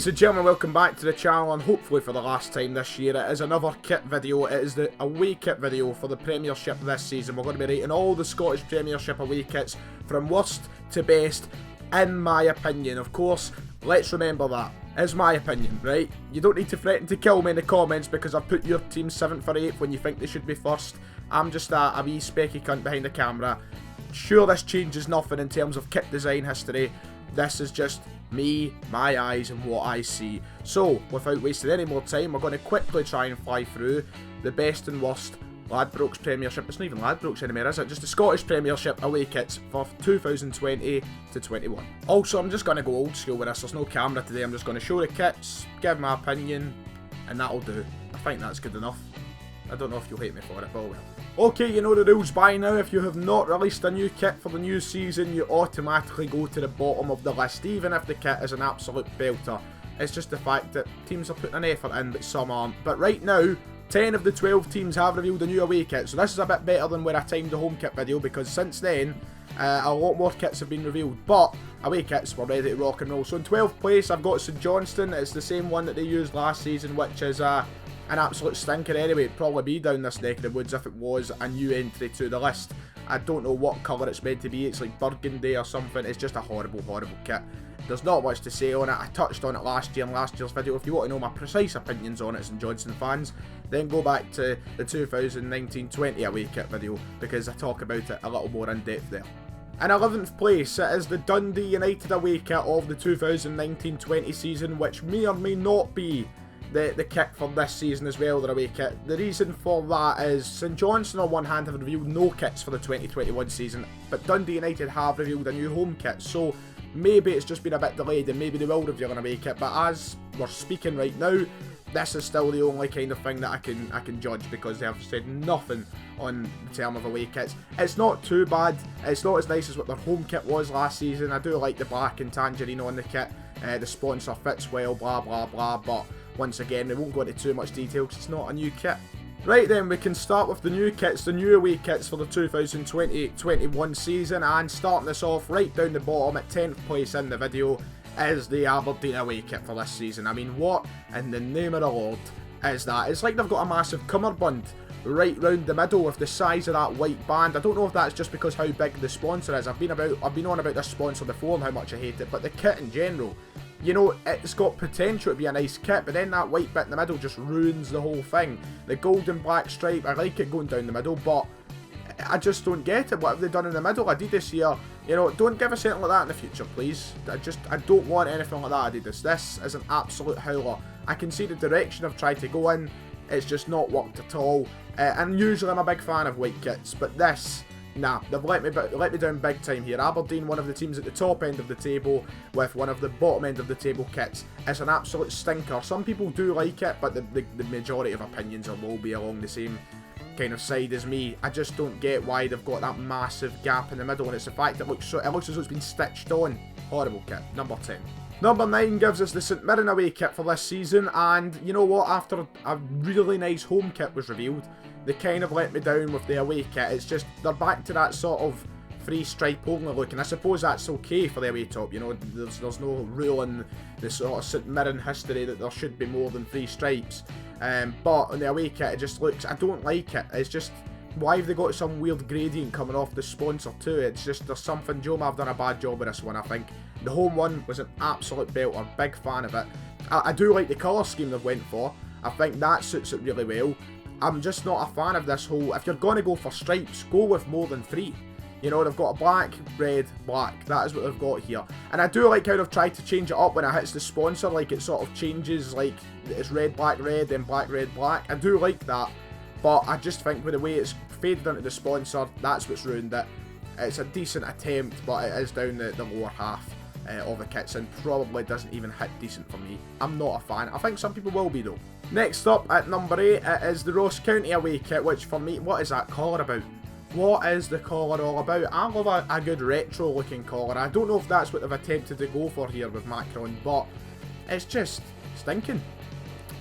Ladies and gentlemen, welcome back to the channel, and hopefully for the last time this year, it is another kit video. It is the away kit video for the Premiership this season. We're going to be rating all the Scottish Premiership away kits from worst to best, in my opinion. Of course, let's remember that. It's my opinion, right? You don't need to threaten to kill me in the comments because I've put your team 7th or 8th when you think they should be first. I'm just a wee specky cunt behind the camera. Sure, this changes nothing in terms of kit design history. This is just me, my eyes, and what I see. So, without wasting any more time, we're going to quickly try and fly through the best and worst Ladbrokes Premiership. It's not even Ladbrokes anymore, is it? Just the Scottish Premiership away kits for 2020 to 21. Also, I'm just going to go old school with this. There's no camera today. I'm just going to show the kits, give my opinion, and that'll do. I think that's good enough. I don't know if you'll hate me for it, but well. Okay, you know the rules by now. If you have not released a new kit for the new season, you automatically go to the bottom of the list, even if the kit is an absolute belter. It's just the fact that teams are putting an effort in, but some aren't. But right now, 10 of the 12 teams have revealed a new away kit, so this is a bit better than where I timed the home kit video, because since then, a lot more kits have been revealed, but away kits were ready to rock and roll. So in 12th place, I've got St Johnstone. It's the same one that they used last season, which is an absolute stinker anyway. It'd probably be down this neck of the woods if it was a new entry to the list. I don't know what colour it's meant to be. It's like burgundy or something. It's just a horrible, horrible kit. There's not much to say on it. I touched on it last year in last year's video. If you want to know my precise opinions on it, St Johnstone fans, then go back to the 2019-20 away kit video, because I talk about it a little more in depth there. In 11th place, it is the Dundee United away kit of the 2019-20 season, which may or may not be the kit for this season as well, their away kit. The reason for that is St Johnstone on one hand have revealed no kits for the 2021 season, but Dundee United have revealed a new home kit, so maybe it's just been a bit delayed and maybe they will reveal an away kit, but as we're speaking right now, this is still the only kind of thing that I can judge, because they have said nothing on the term of away kits. It's not too bad. It's not as nice as what their home kit was last season. I do like the black and tangerine on the kit. The sponsor fits well, blah blah blah, but once again, we won't go into too much detail because it's not a new kit. Right then, we can start with the new kits, the new away kits for the 2020-21 season, and starting this off right down the bottom at 10th place in the video is the Aberdeen away kit for this season. I mean, what in the name of the Lord is that? It's like they've got a massive cummerbund right round the middle with the size of that white band. I don't know if that's just because how big the sponsor is. I've been on about this sponsor before and how much I hate it, but the kit in general, you know, it's got potential to be a nice kit, but then that white bit in the middle just ruins the whole thing. The gold and black stripe, I like it going down the middle, but I just don't get it. What have they done in the middle? Adidas here, you know, don't give us anything like that in the future, please. I don't want anything like that, Adidas. This is an absolute howler. I can see the direction I've tried to go in. It's just not worked at all. And usually I'm a big fan of white kits, but this, nah, they've let me down big time here. Aberdeen, one of the teams at the top end of the table, with one of the bottom end of the table kits. It's an absolute stinker. Some people do like it, but the majority of opinions will be along the same kind of side as me. I just don't get why they've got that massive gap in the middle, and it's the fact that it looks as though it's been stitched on. Horrible kit. Number 10. Number 9 gives us the St Mirren away kit for this season, and you know what, after a really nice home kit was revealed, they kind of let me down with the away kit. It's just, they're back to that sort of three stripe only look, and I suppose that's okay for the away top, you know, there's no rule in the sort of St Mirren history that there should be more than 3 stripes, but on the away kit it just looks, I don't like it. It's just, why have they got some weird gradient coming off the sponsor too? It's just, there's something, Joe have done a bad job with this one, I think. The home one was an absolute belter, big fan of it. I do like the colour scheme they've went for. I think that suits it really well. I'm just not a fan of this whole, if you're going to go for stripes, go with more than 3. You know, they've got a black, red, black. That is what they've got here. And I do like how they've tried to change it up when it hits the sponsor, like it sort of changes, like it's red, black, then black, red, black. I do like that, but I just think with the way it's faded into the sponsor, that's what's ruined it. It's a decent attempt, but it is down the lower half of the kits and probably doesn't even hit decent for me. I'm not a fan. I think some people will be though. Next up at number 8 is the Ross County away kit, which for me, what is that collar about? What is the collar all about? I love a good retro looking collar. I don't know if that's what they've attempted to go for here with Macron, but it's just stinking.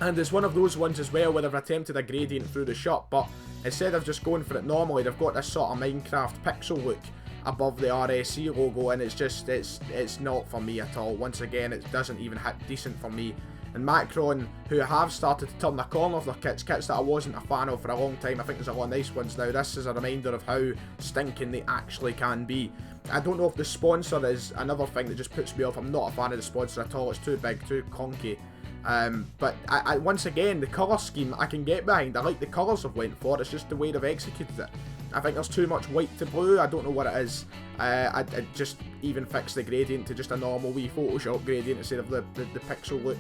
And it's one of those ones as well where they've attempted a gradient through the shirt, but instead of just going for it normally, they've got this sort of Minecraft pixel look. above the RSC logo, and it's not for me at all. Once again, it doesn't even hit decent for me. And Macron, who have started to turn the corner of their kits that I wasn't a fan of for a long time, I think there's a lot of nice ones now. This is a reminder of how stinking they actually can be. I don't know if the sponsor is another thing that just puts me off. I'm not a fan of the sponsor at all. It's too big, too clunky. But once again, the colour scheme I can get behind. I like the colours they've went for. It's just the way they've executed it. I think there's too much white to blue. I don't know what it is. I just even fix the gradient to just a normal wee Photoshop gradient instead of the pixel look.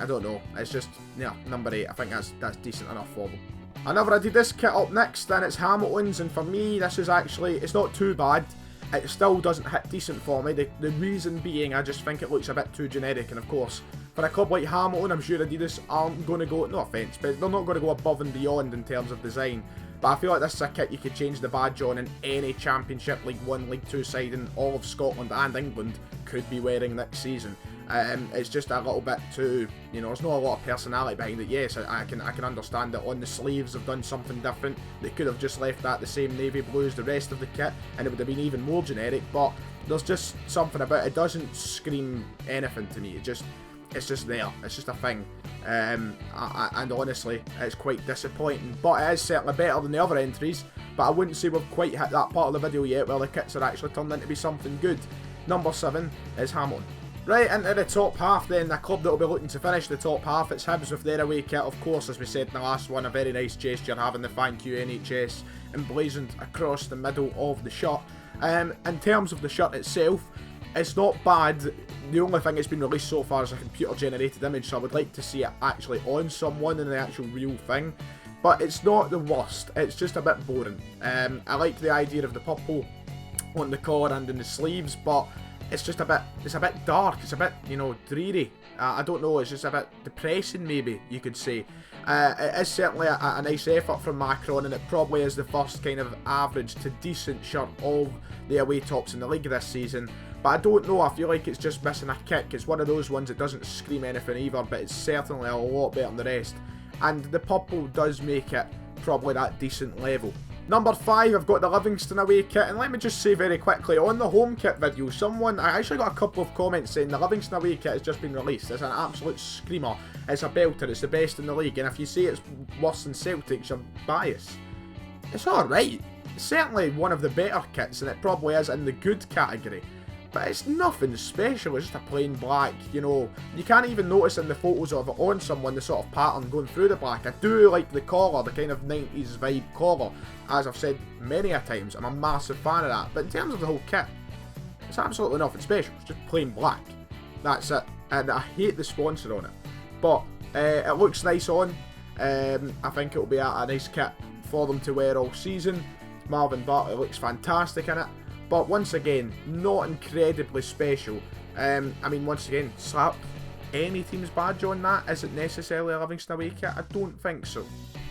I don't know. It's just, yeah, number 8. I think that's decent enough for them. Another Adidas kit up next, and it's Hamilton's, and for me, this is actually, it's not too bad. It still doesn't hit decent for me. The reason being, I just think it looks a bit too generic, and of course, for a club like Hamilton, I'm sure Adidas aren't going to go, no offence, but they're not going to go above and beyond in terms of design. But I feel like this is a kit you could change the badge on, and any Championship, League 1, League 2 side in all of Scotland and England could be wearing next season. It's just a little bit too, you know, there's not a lot of personality behind it. Yes, I can understand that on the sleeves they've done something different. They could have just left that the same navy blue as the rest of the kit, and it would have been even more generic, but there's just something about it. It doesn't scream anything to me. It's just there. It's just a thing. And honestly, it's quite disappointing. But it is certainly better than the other entries. But I wouldn't say we've quite hit that part of the video yet where the kits are actually turned into be something good. Number 7 is Hamilton. Right, into the top half then, the club that will be looking to finish the top half, it's Hibs with their away kit. Of course, as we said in the last one, a very nice gesture having the thank you NHS emblazoned across the middle of the shirt. In terms of the shirt itself, it's not bad. The only thing that's been released so far is a computer generated image, so I would like to see it actually on someone in the actual real thing. But it's not the worst, it's just a bit boring. I like the idea of the purple on the collar and in the sleeves, but it's just a bit dark, it's a bit, you know, dreary. I don't know, it's just a bit depressing maybe, you could say. It is certainly a nice effort from Macron, and it probably is the first kind of average to decent shirt of the away tops in the league this season. But I don't know, I feel like it's just missing a kick. It's one of those ones that doesn't scream anything either, but it's certainly a lot better than the rest. And the purple does make it probably that decent level. Number 5, I've got the Livingston away kit, and let me just say very quickly, on the home kit video, I actually got a couple of comments saying the Livingston away kit has just been released. It's an absolute screamer, it's a belter, it's the best in the league, and if you say it's worse than Celtic's, you're biased. It's alright, it's certainly one of the better kits, and it probably is in the good category. But it's nothing special, it's just a plain black, you know. You can't even notice in the photos of it on someone the sort of pattern going through the black. I do like the collar, the kind of 90s vibe collar. As I've said many a times, I'm a massive fan of that. But in terms of the whole kit, it's absolutely nothing special, it's just plain black. That's it. And I hate the sponsor on it. But it looks nice on. I think it'll be a nice kit for them to wear all season. Marvin Bartley looks fantastic in it. But once again, not incredibly special. I mean, once again, slap any team's badge on that. Is it necessarily a Livingston away kit? I don't think so.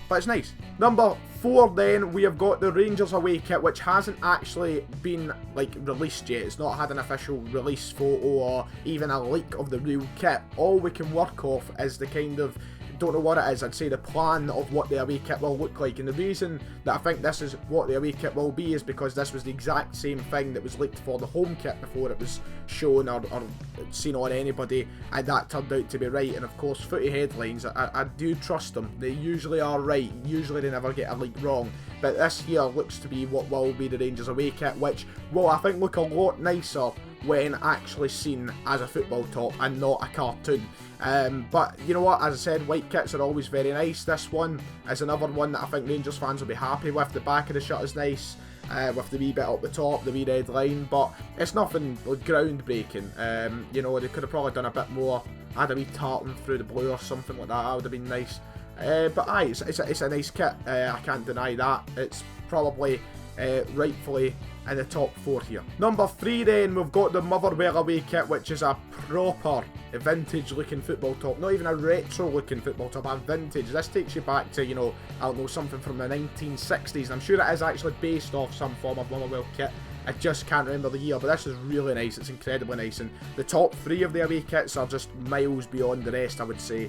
But it's nice. Number 4 then, we have got the Rangers away kit, which hasn't actually been, like, released yet. It's not had an official release photo or even a leak of the real kit. All we can work off is the kind of, don't know what it is, I'd say the plan of what the away kit will look like. And the reason that I think this is what the away kit will be is because this was the exact same thing that was leaked for the home kit before it was shown or seen on anybody, and that turned out to be right. And of course, footy headlines, I do trust them. They usually are right, usually they never get a leak wrong. But this here looks to be what will be the Rangers away kit, which will, I think, look a lot nicer when actually seen as a football top and not a cartoon. But you know what, as I said, white kits are always very nice. This one is another one that I think Rangers fans will be happy with. The back of the shirt is nice, with the wee bit up the top, the wee red line, but it's nothing groundbreaking. You know, they could have probably done a bit more, add a wee tartan through the blue or something like that would have been nice. But aye, it's a nice kit, I can't deny that. It's probably rightfully in the top 4 here. Number 3 then, we've got the Motherwell away kit, which is a proper vintage looking football top. Not even a retro looking football top, a vintage. This takes you back to, you know, I don't know, something from the 1960s. I'm sure it is actually based off some form of Motherwell kit I just can't remember the year, but this is really nice. It's incredibly nice, and the top 3 of the away kits are just miles beyond the rest, I would say.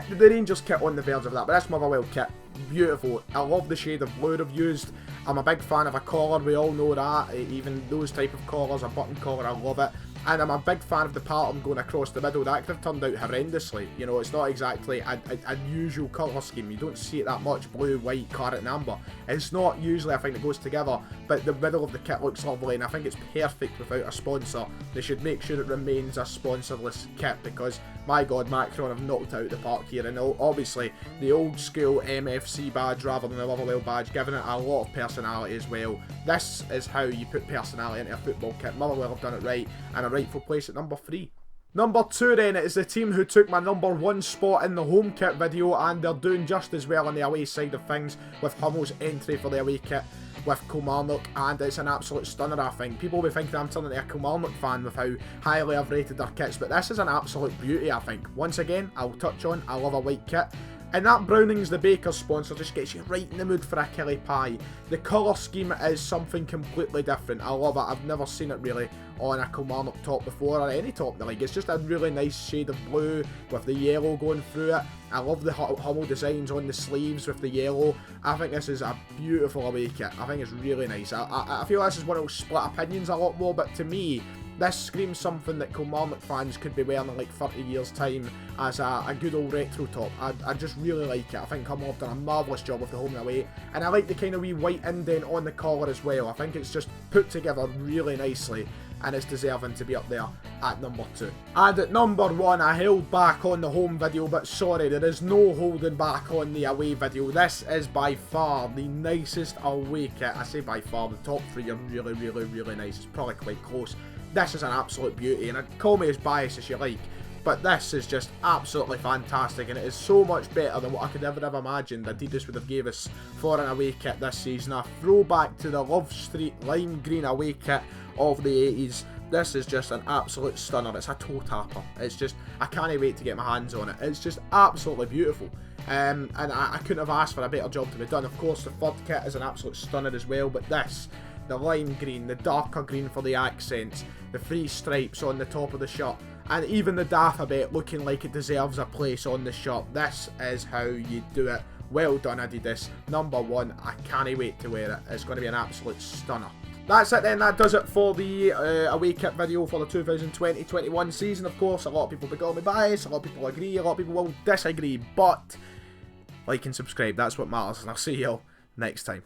The Rangers kit on the verge of that, but this Motherwell kit, beautiful. I love the shade of blue they've used. I'm a big fan of a collar, we all know that. Even those type of collars, a button collar, I love it. And I'm a big fan of the pattern going across the middle. That could have turned out horrendously. You know, it's not exactly a usual colour scheme. You don't see it that much, blue, white, claret and amber. It's not usually a thing that goes together, but the middle of the kit looks lovely, and I think it's perfect without a sponsor. They should make sure it remains a sponsorless kit, because, my God, Macron have knocked out the park here. And obviously, the old school MFC badge rather than the Motherwell badge, giving it a lot of personality as well. This is how you put personality into a football kit. Motherwell have done it right, and a rightful place at number 3. Number 2 then, it is the team who took my number 1 spot in the home kit video, and they're doing just as well on the away side of things with Hummel's entry for the away kit with Kilmarnock, and it's an absolute stunner, I think. People will be thinking I'm turning into a Kilmarnock fan with how highly I've rated their kits, but this is an absolute beauty, I think. Once again, I'll touch on, I love a white kit. And that Brownings the Baker sponsor just gets you right in the mood for a Kelly pie. The colour scheme is something completely different. I love it. I've never seen it really on a Kilmarnock top before, or any top in the league. It's just a really nice shade of blue with the yellow going through it. I love the Hummel designs on the sleeves with the yellow. I think this is a beautiful away kit. I think it's really nice. I feel this is one that will split opinions a lot more, but to me, this screams something that Kilmarnock fans could be wearing in like 30 years time as a good old retro top. I just really like it. I think Hummel have done a marvellous job with the home and away, and I like the kind of wee white indent on the collar as well. I think it's just put together really nicely, and it's deserving to be up there at number 2. And at number 1, I held back on the home video, but sorry, there is no holding back on the away video. This is by far the nicest away kit. I say by far, the top 3 are really, really, really nice. It's probably quite close. This is an absolute beauty, and call me as biased as you like, but this is just absolutely fantastic, and it is so much better than what I could ever have imagined Adidas would have gave us for an away kit this season. A throwback to the Love Street lime green away kit of the 80s. This is just an absolute stunner. It's a toe tapper. It's just, I can't wait to get my hands on it. It's just absolutely beautiful. And I couldn't have asked for a better job to be done. Of course, the third kit is an absolute stunner as well, but this, the lime green, the darker green for the accents, the 3 stripes on the top of the shirt, and even the alphabet looking like it deserves a place on the shirt. This is how you do it. Well done, Adidas. Number 1, I can't wait to wear it. It's going to be an absolute stunner. That's it then, that does it for the away kit video for the 2020-21 season. Of course, a lot of people will be calling me biased, a lot of people agree, a lot of people will disagree, but like and subscribe, that's what matters, and I'll see you all next time.